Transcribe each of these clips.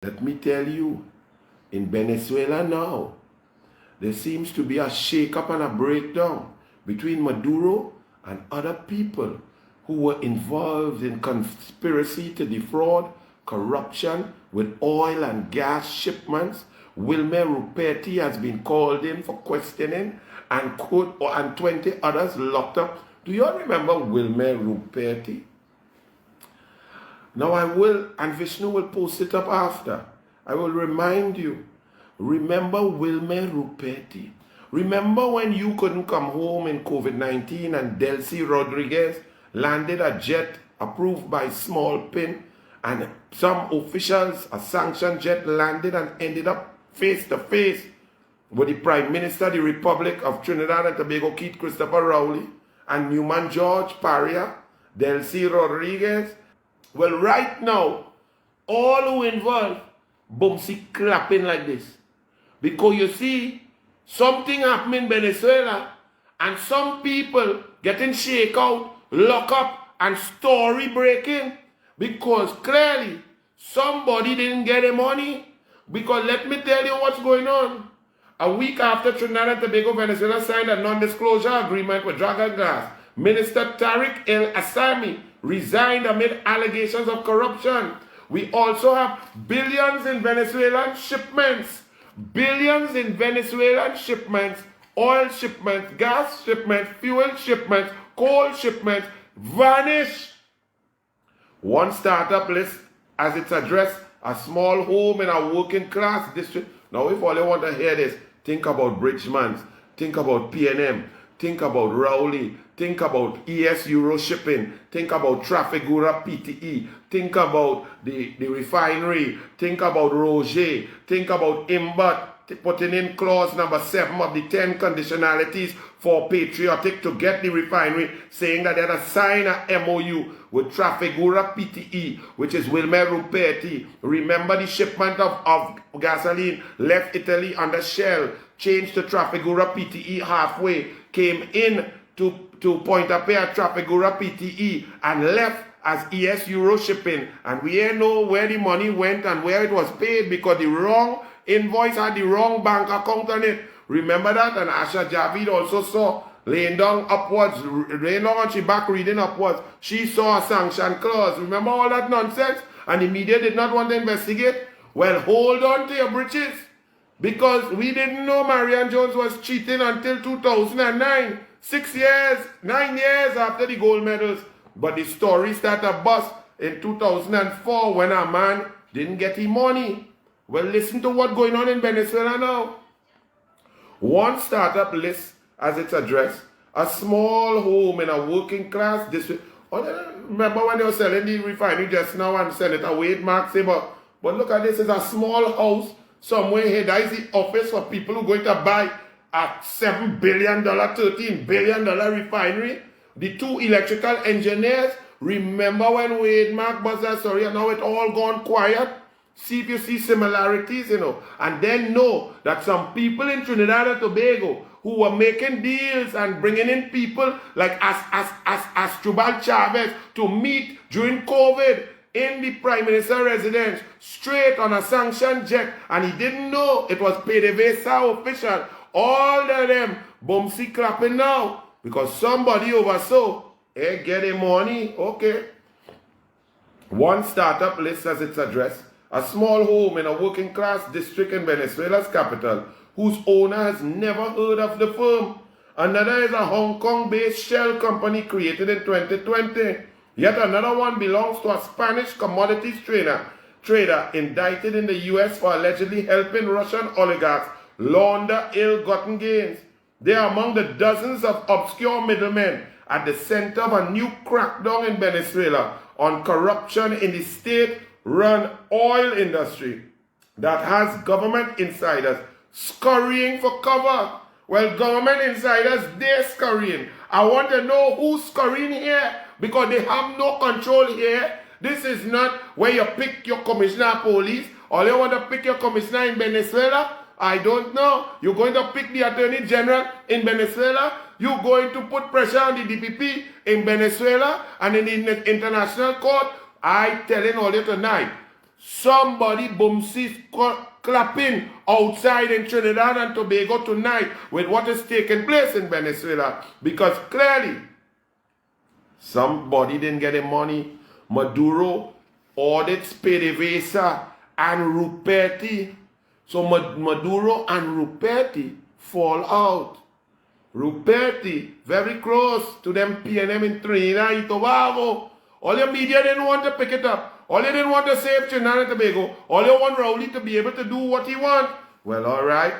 Let me tell you, in Venezuela now, there seems to be a shake-up and a breakdown between Maduro and other people who were involved in conspiracy to defraud, corruption with oil and gas shipments. Wilmer Ruperti has been called in for questioning and 20 others locked up. Do you all remember Wilmer Ruperti? Now I will, and Vishnu will post it up after. I will remind you. Remember Wilmer Ruperti. Remember when you couldn't come home in COVID-19 and Delcy Rodriguez landed a jet approved by Small Pin, and some officials, a sanctioned jet, landed and ended up face to face with the Prime Minister of the Republic of Trinidad and Tobago, Keith Christopher Rowley, and Newman George Paria, Delcy Rodriguez. Well, right now, all who involved, boomsy clapping like this. Because you see, something happening in Venezuela, and some people getting shake out, lock up, and story breaking. Because clearly, somebody didn't get the money. Because let me tell you what's going on. A week after Trinidad and Tobago, Venezuela signed a non-disclosure agreement with Dragon Glass, Minister Tariq El Assami resigned amid allegations of corruption. We also have billions in Venezuelan shipments. Billions in Venezuelan shipments, oil shipments, gas shipments, fuel shipments, coal shipments vanish. One startup list as it's addressed a small home in a working class district. Now if all you want to hear this, think about Bridgemans, think about PNM, think about Rowley, think about ES Euro Shipping, think about Trafigura PTE, think about the refinery, think about Roger, think about Imbat, putting in clause number 7 of the 10 conditionalities for Patriotic to get the refinery, saying that they had to sign a MOU with Trafigura PTE, which is Wilmer Ruperti. Remember the shipment of gasoline left Italy under Shell, changed to Trafigura PTE halfway, came in to Point-a-Pair Trafigura PTE and left as ES Euro Shipping. And we ain't know where the money went and where it was paid because the wrong invoice had the wrong bank account on it. Remember that? And Asha Javid also saw laying down upwards, laying down on she back reading upwards. She saw a sanction clause. Remember all that nonsense? And the media did not want to investigate. Well, hold on to your britches. Because we didn't know Marianne Jones was cheating until 2009. 9 years after the gold medals. But the story started bust in 2004 when a man didn't get his money. Well, listen to what's going on in Venezuela now. One startup lists as its address a small home in a working class district. Oh, remember when they were selling the refinery just now and Senator Wade Mark say, but look at this, it's a small house somewhere here. That is the office for people who are going to buy a $7 billion, $13 billion refinery. The two electrical engineers, remember when Wade Mark was that story and now it's all gone quiet? See if you see similarities, and then know that some people in Trinidad and Tobago who were making deals and bringing in people like Astrubal Chavez to meet during COVID in the Prime Minister residence, straight on a sanctioned jet, and he didn't know it was PDVSA official. All of them boomsy clapping now because somebody oversaw, hey, getting money, okay. One startup lists as its address a small home in a working class district in Venezuela's capital whose owner has never heard of the firm. Another is a Hong Kong-based shell company created in 2020. Yet another one belongs to a Spanish commodities trader indicted in the US for allegedly helping Russian oligarchs launder ill-gotten gains. They are among the dozens of obscure middlemen at the center of a new crackdown in Venezuela on corruption in the state-run oil industry that has government insiders scurrying for cover. Well, government insiders, they're scurrying. I want to know who's scurrying here because they have no control here. This is not where you pick your commissioner of police or you want to pick your commissioner in Venezuela. I don't know. You're going to pick the Attorney General in Venezuela. You're going to put pressure on the DPP in Venezuela and in the International Court. I telling all you tonight, Somebody boomsies clapping outside in Trinidad and Tobago tonight with what is taking place in Venezuela. Because clearly, somebody didn't get the money. Maduro ordered PDVSA and Ruperti. So Maduro and Ruperti fall out. Ruperti, very close to them PNM in Trinidad and Tobago. All your media didn't want to pick it up. All you didn't want to save Trinidad and Tobago. All you want Rowley to be able to do what he wants. Well, all right.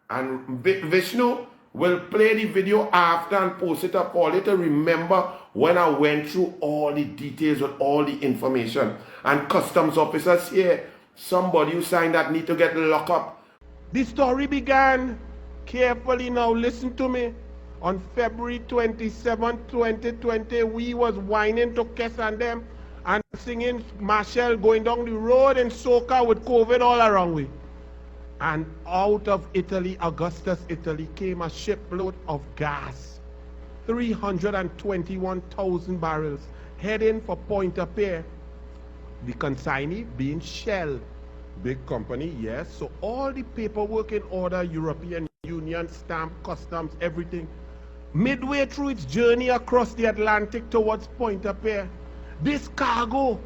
And Vishnu will play the video after and post it up for you to remember when I went through all the details with all the information. And customs officers here, somebody who signed that need to get locked up. The story began, carefully now, listen to me. On February 27, 2020, we was whining to Kes and them and singing Marshall going down the road in Soca with COVID all around we. And out of Italy, Augustus, Italy, came a shipload of gas. 321,000 barrels heading for Pointe-à-Pierre. The consignee being Shell. Big company, yes. So all the paperwork in order, European Union, stamp, customs, everything. Midway through its journey across the Atlantic towards Pointe-à-Pierre, this cargo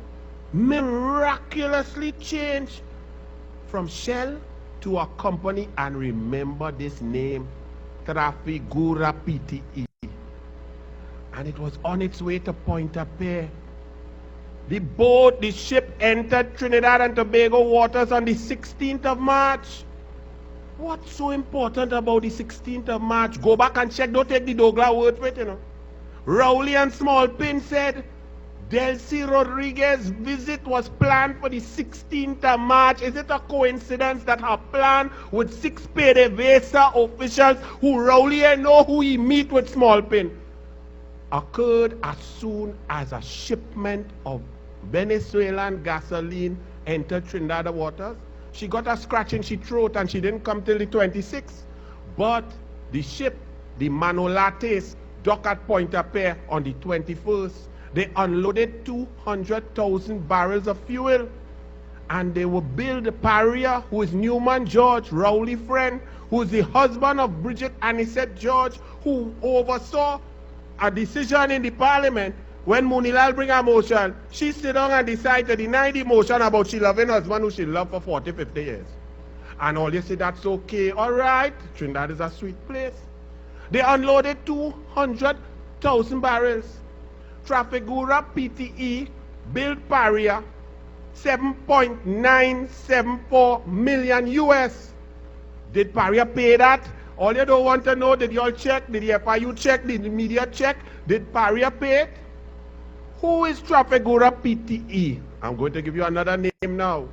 miraculously changed from Shell to a company, and remember this name, Trafigura Pte. And it was on its way to Pointe-à-Pierre. The ship entered Trinidad and Tobago waters on the 16th of March. What's so important about the 16th of March? Go back and check, don't take the Douglas word for it, you know. Rowley and Smallpin said Delcy Rodriguez's visit was planned for the 16th of March. Is it a coincidence that her plan with 6 PDVSA officials who Rowley know who he meet with Smallpin occurred as soon as a shipment of Venezuelan gasoline entered Trinidad waters? She got a scratch in her throat and she didn't come till the 26th. But the ship, the Manolates, docked at Pointe-à-Pierre on the 21st. They unloaded 200,000 barrels of fuel. And they will build Paria, who is Newman George, Rowley friend, who is the husband of Bridget Anisette George, who oversaw a decision in the parliament. When Munilal bring a motion, she sit down and decide to deny the motion about she loving husband who she loved for 40, 50 years. And all you say, that's okay, all right. Trinidad is a sweet place. They unloaded 200,000 barrels. Trafigura Pte. built Paria, 7.974 million US. Did Paria pay that? All you don't want to know, did y'all check? Did the FIU check? Did the media check? Did Paria pay it? Who is Trafigura Pte? I'm going to give you another name now.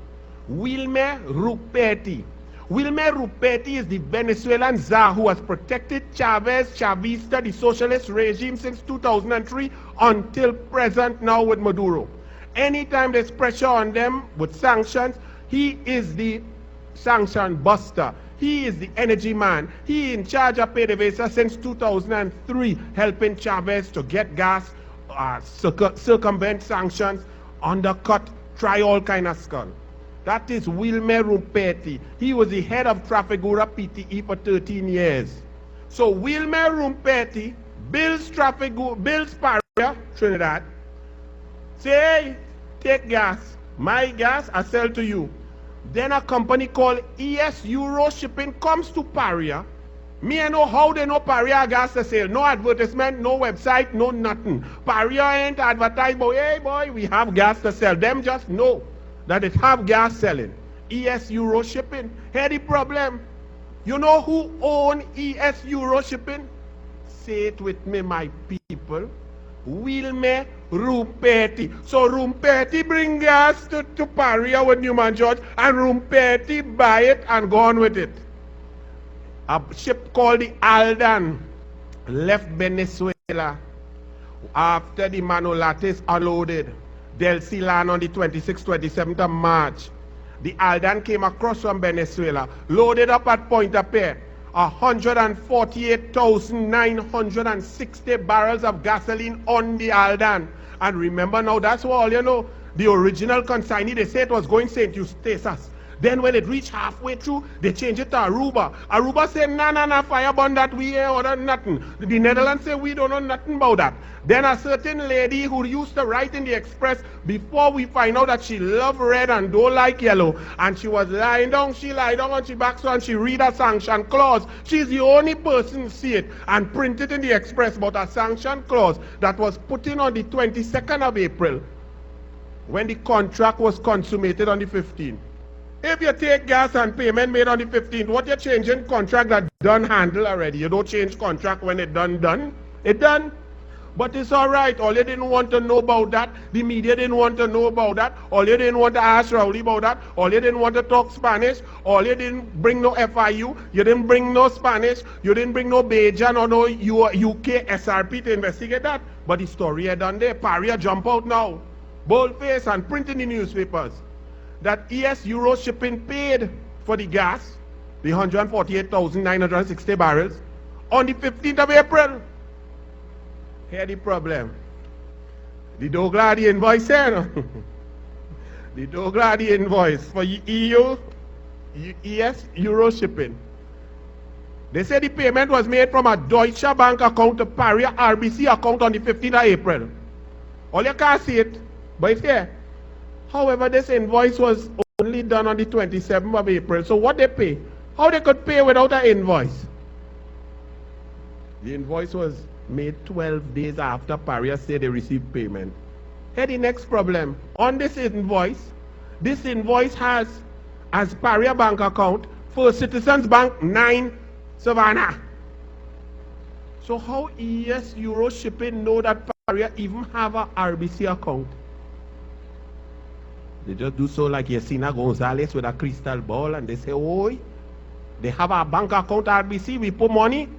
Wilmer Ruperti. Wilmer Ruperti is the Venezuelan czar who has protected Chavista, the socialist regime, since 2003 until present now with Maduro. Anytime there's pressure on them with sanctions, he is the sanction buster. He is the energy man. He in charge of PDVSA since 2003, helping Chavez to get gas, circumvent sanctions, undercut, try all kind of skull. That is Wilmer Ruperti. He was the head of Trafigura Pte. For 13 years. So Wilmer Ruperti builds Paria, Trinidad. Say, hey, take gas. My gas, I sell to you. Then a company called ES Euro Shipping comes to Paria. Me I know how they know Paria gas to sell. No advertisement, no website, no nothing. Paria ain't advertised, but hey boy, we have gas to sell. Them just know that it have gas selling. ES Euro Shipping. Here the problem. You know who own ES Euro Shipping? Say it with me, my people. Wilmer Ruperti. So Ruperti bring gas to Paria with Newman George, and Ruperti buy it and go on with it. A ship called the Aldan left Venezuela after the Manolates unloaded. Delcy land on the 26th, 27th of March. The Aldan came across from Venezuela, loaded up at Pointe-à-Pierre, 148,960 barrels of gasoline on the Aldan. And remember now, that's all you know. the original consignee, they said it was going St. Eustatius. Then when it reached halfway through, they changed it to Aruba. Aruba said, nah, fire burn that, we ain't order nothing. The Netherlands said, we don't know nothing about that. Then a certain lady who used to write in the Express before we find out that she loved red and don't like yellow, and she was lying down, she lied down on she back, so and she read a sanction clause. She's the only person to see it and print it in the Express about a sanction clause that was put in on the 22nd of April when the contract was consummated on the 15th. If you take gas and payment made on the 15th, what you changing contract that done handle already? You don't change contract when it done. It done. But it's all right. All you didn't want to know about that. The media didn't want to know about that. All you didn't want to ask Rowley about that. All you didn't want to talk Spanish. All you didn't bring no FIU. You didn't bring no Spanish. You didn't bring no Bajan or no UK SRP to investigate that. But the story had done there. Paria jump out now. Boldface and print in the newspapers that ES Euro Shipping paid for the gas, the 148,960 barrels, on the 15th of April. Here's the problem. The Douglas invoice here. The Douglas invoice for EU, ES Euro Shipping. They say the payment was made from a Deutsche Bank account to Paria RBC account on the 15th of April. All you can't see it, but it's here. However, this invoice was only done on the 27th of April. So what they pay? How they could pay without an invoice? The invoice was made 12 days after Paria said they received payment. Here the next problem. On this invoice has as Paria bank account First Citizens Bank 9 Savannah. So how ES Euro Shipping know that Paria even have a RBC account? They just do so like Yesenia Gonzalez with a crystal ball and they say, oh, they have a bank account RBC, we put money.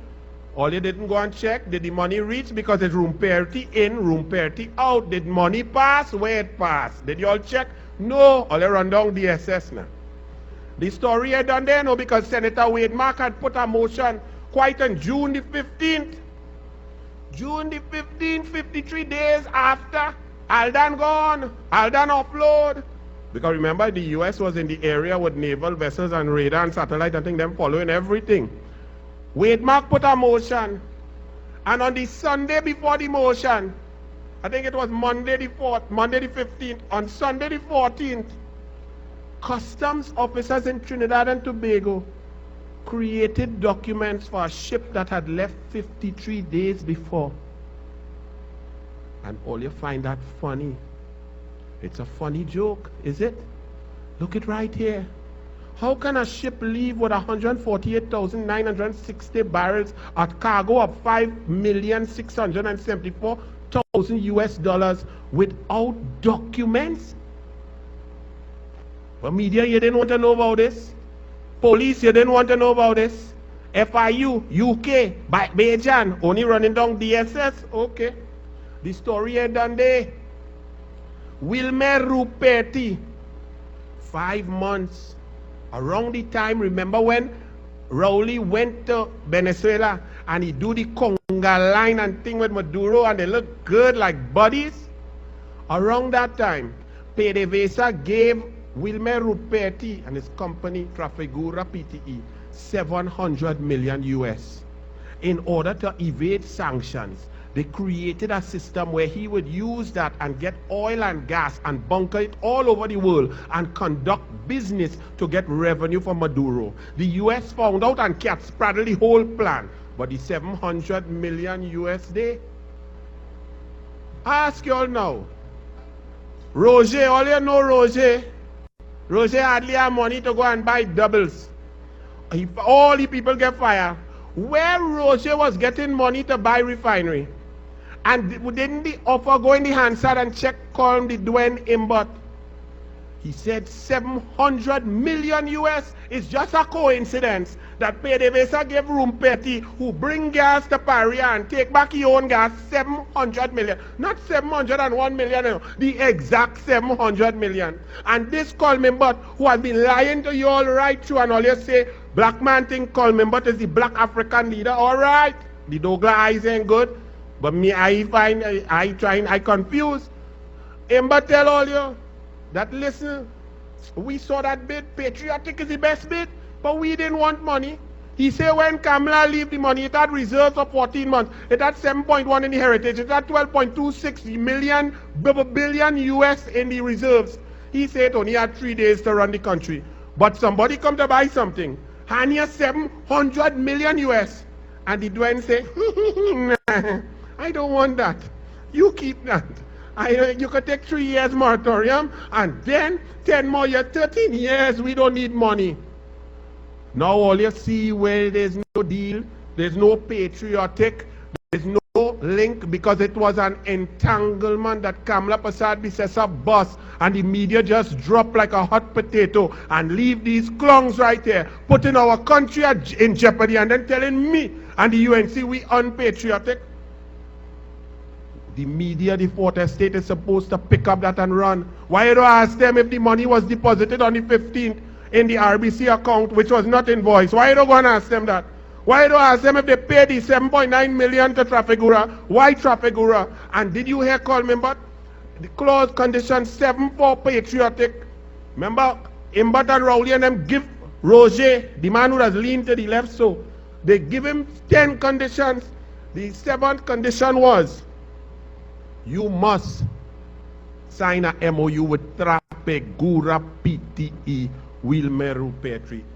All you didn't go and check, did the money reach? Because it's room parity in, room parity out. Did money pass? Where it passed? Did you all check? No, all you run down DSS now. The story had done there, no, because Senator Wade Mark had put a motion quite on June the 15th. June the 15th, 53 days after Aldan gone, Aldan offload. Because remember, the US was in the area with naval vessels and radar and satellite and thing, them following everything. Wade Mark put a motion, and on the Sunday before the motion, I think it was Monday the 15th, on Sunday the 14th, customs officers in Trinidad and Tobago created documents for a ship that had left 53 days before. And all you find that funny. It's a funny joke, is it? Look it right here. How can a ship leave with 148,960 barrels at cargo of $5,674,000 US without documents? Well, media, you didn't want to know about this. Police, you didn't want to know about this. FIU, UK, Bajan, only running down DSS. Okay. The story had done there. Wilmer Ruperti, 5 months. Around the time, remember when Rowley went to Venezuela and he do the conga line and thing with Maduro and they look good like buddies? Around that time, PDVSA gave Wilmer Ruperti and his company Trafigura PTE 700 million US in order to evade sanctions. They created a system where he would use that and get oil and gas and bunker it all over the world and conduct business to get revenue for Maduro. The US found out and cat spraddled the whole plan. But the 700 million USD, ask you all now. Roger, all you know Roger. Roger hardly have money to go and buy doubles. All the people get fired. Where Roger was getting money to buy refinery? And didn't the offer go in the Hansard and check call the Dwayne Imbot? He said 700 million US is just a coincidence that PDVSA gave Rumpeti, who bring gas to Paria and take back his own gas, 700 million. Not 701 million, the exact 700 million. And this Colmimbot, who has been lying to you all right through and all you say, black man think Colmimbot is the black African leader, all right. The Douglas eyes ain't good. But me, I confused. Imba tell all you, that listen, we saw that bid, patriotic is the best bid, but we didn't want money. He said when Kamala leave the money, it had reserves of 14 months. It had 7.1 in the heritage. It had 12.26 billion US in the reserves. He said it only had 3 days to run the country. But somebody come to buy something, hand you 700 million US. And the Dwayne say, nah, I don't want that. You keep that. You could take 3 years moratorium, and then 10 more years, 13 years, we don't need money. Now all you see, well, there's no deal, there's no patriotic, there's no link, because it was an entanglement that Kamala Prasad Bisesa bust, and the media just drop like a hot potato and leave these clowns right there, putting our country in jeopardy, and then telling me and the UNC we unpatriotic. The media, the fourth estate, is supposed to pick up that and run. Why don't I ask them if the money was deposited on the 15th in the RBC account, which was not invoiced? Why don't go and ask them that? Why don't I ask them if they paid the 7.9 million to Trafigura? Why Trafigura? And did you hear call member? The clause condition 7 for patriotic. Remember, Imbert and Rowley and them give Roger, the man who has leaned to the left, so they give him 10 conditions. The 7th condition was, you must sign a MOU with Trafigura PTE Wilmer Rupetri.